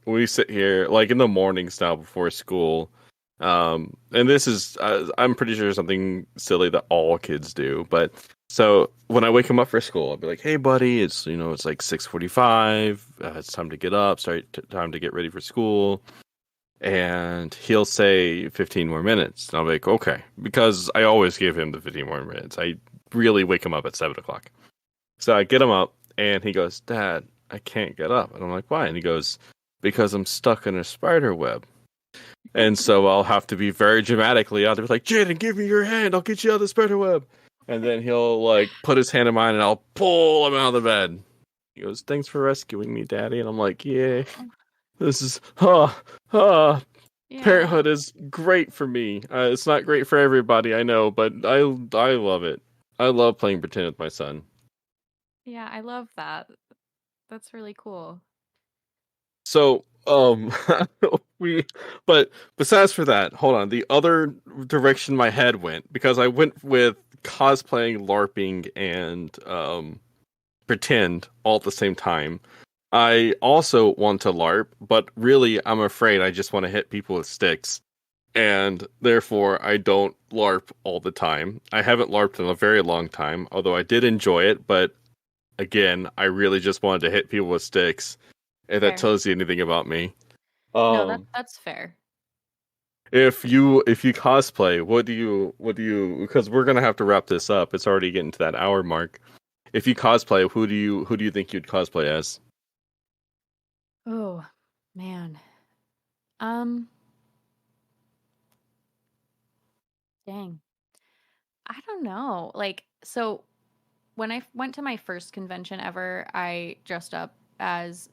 We sit here like in the mornings now before school. And this is I'm pretty sure something silly that all kids do, but so when I wake him up for school, I'll be like, "Hey, buddy, it's it's like 6:45. It's time to get up. Time to get ready for school." And he'll say 15 more minutes. And I'll be like, "Okay," because I always give him the 15 more minutes. I really wake him up at 7 o'clock. So I get him up, and he goes, "Dad, I can't get up." And I'm like, "Why?" And he goes, "Because I'm stuck in a spider web." And so I'll have to be very dramatically out there, like, "Jaden, give me your hand. I'll get you out of the spider web." And then he'll like put his hand in mine, and I'll pull him out of the bed. He goes, "Thanks for rescuing me, Daddy." And I'm like, "Yay. This is, Yeah. parenthood is great for me. It's not great for everybody, I know, but I love it. I love playing pretend with my son." Yeah, I love that. That's really cool. So, but besides for that, hold on. The other direction my head went, because I went with cosplaying, LARPing, and pretend all at the same time. I also want to LARP, but really, I'm afraid I just want to hit people with sticks, and therefore I don't LARP all the time. I haven't LARPed in a very long time, although I did enjoy it, but again, I really just wanted to hit people with sticks. If that Fair. tells you anything about me. No, that's fair. If you cosplay, what do you, because we're gonna have to wrap this up. It's already getting to that hour mark. If you cosplay, who do you think you'd cosplay as? Oh, man. Dang. I don't know. Like, so when I went to my first convention ever, I dressed up as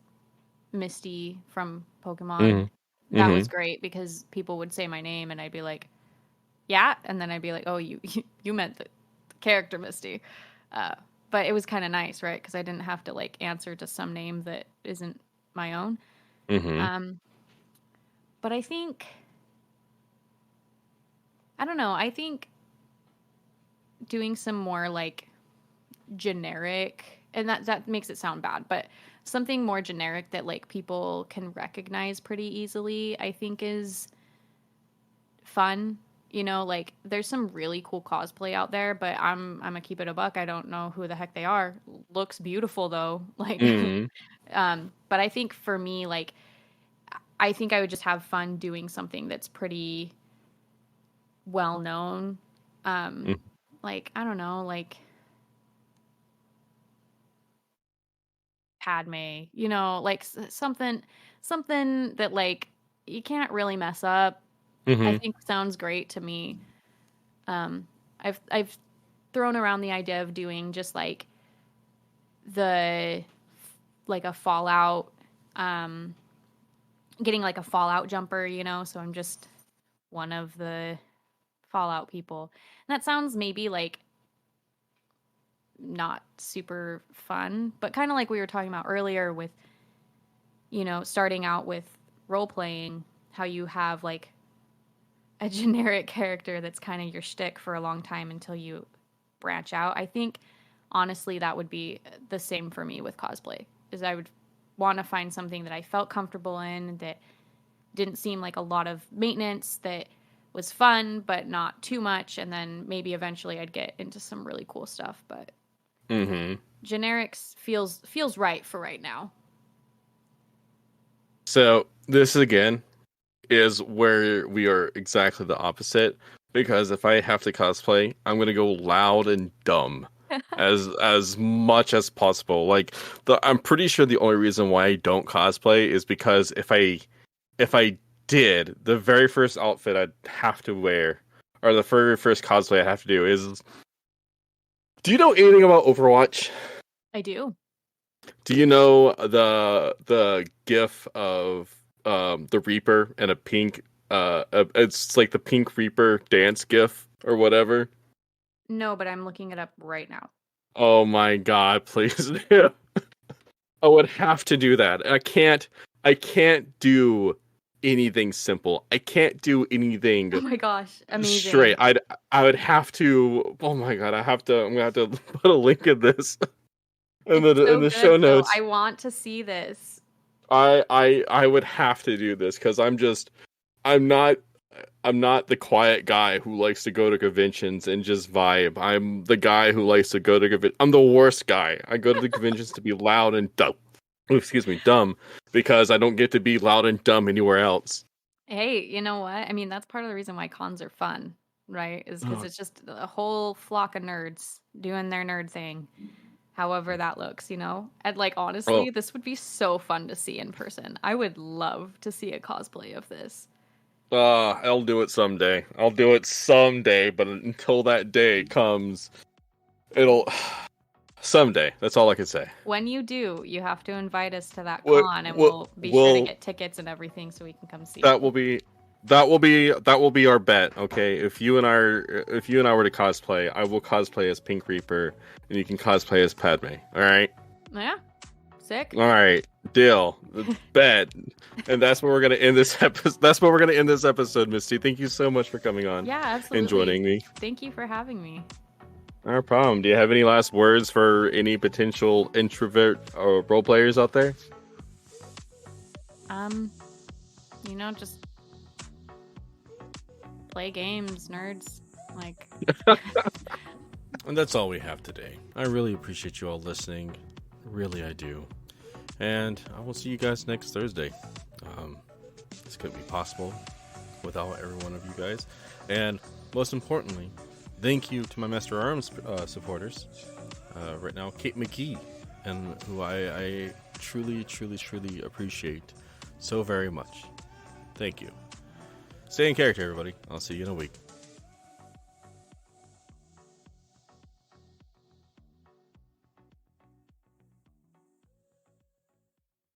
Misty from Pokemon. that was great because people would say my name and I'd be like, yeah. And then I'd be like, oh, you meant the character Misty. But it was kind of nice, right? Because I didn't have to like answer to some name that isn't my own. But I think, I don't know, I think doing some more like generic, and that makes it sound bad, but something more generic that like people can recognize pretty easily, I think is fun. You know, like there's some really cool cosplay out there, but I'm gonna keep it a buck. I don't know who the heck they are. Looks beautiful though. Like but I think for me, like I think I would just have fun doing something that's pretty well known. Like I don't know, like Padme, you know, like something that like you can't really mess up. I think sounds great to me. I've thrown around the idea of doing just like a Fallout, getting like a Fallout jumper, you know, so I'm just one of the Fallout people. And that sounds maybe like not super fun, but kind of like we were talking about earlier with, you know, starting out with role playing, how you have like a generic character that's kind of your shtick for a long time until you branch out. I think honestly that would be the same for me with cosplay, is I would want to find something that I felt comfortable in, that didn't seem like a lot of maintenance, that was fun but not too much, and then maybe eventually I'd get into some really cool stuff. But generics feels right for right now. So this again is where we are exactly the opposite, because if I have to cosplay, I'm gonna go loud and dumb as much as possible. Like I'm pretty sure the only reason why I don't cosplay is because if I did, the very first outfit I'd have to wear, or the very first cosplay I'd have to do is, do you know anything about Overwatch? I do. Do you know the gif of the Reaper and a pink it's like the pink Reaper dance gif or whatever? No, but I'm looking it up right now. Oh my god, please do. I would have to do that. I can't do anything simple. I can't do anything. Oh my gosh, amazing. Straight. I would have to. Oh my god, I'm gonna have to put a link in this in the show notes. I want to see this. I would have to do this because I'm not the quiet guy who likes to go to conventions and just vibe. I'm the guy who likes to go to I'm the worst guy. I go to the conventions to be loud and dumb. Dumb, because I don't get to be loud and dumb anywhere else. Hey, you know what? I mean, that's part of the reason why cons are fun, right? Is because it's just a whole flock of nerds doing their nerd thing, however that looks, you know? And like, honestly, this would be so fun to see in person. I would love to see a cosplay of this. I'll do it someday. But until that day comes, it'll... Someday. That's all I can say. When you do, you have to invite us to that con, and we'll be sure to get tickets and everything so we can come see. That will be our bet. Okay, if you and I were to cosplay, I will cosplay as Pink Reaper, and you can cosplay as Padme. All right. Yeah. Sick. All right. Deal. Bet. And that's where we're gonna end this episode. That's where we're gonna end this episode, Misty. Thank you so much for coming on. Yeah, absolutely. And joining me. Thank you for having me. No problem. Do you have any last words for any potential introvert or role players out there? You know, just play games, nerds. Like. And that's all we have today. I really appreciate you all listening. Really, I do. And I will see you guys next Thursday. This couldn't be possible without every one of you guys. And most importantly, thank you to my Master Arms supporters. Right now, Kate McGee, and who I truly, truly, truly appreciate so very much. Thank you. Stay in character, everybody. I'll see you in a week.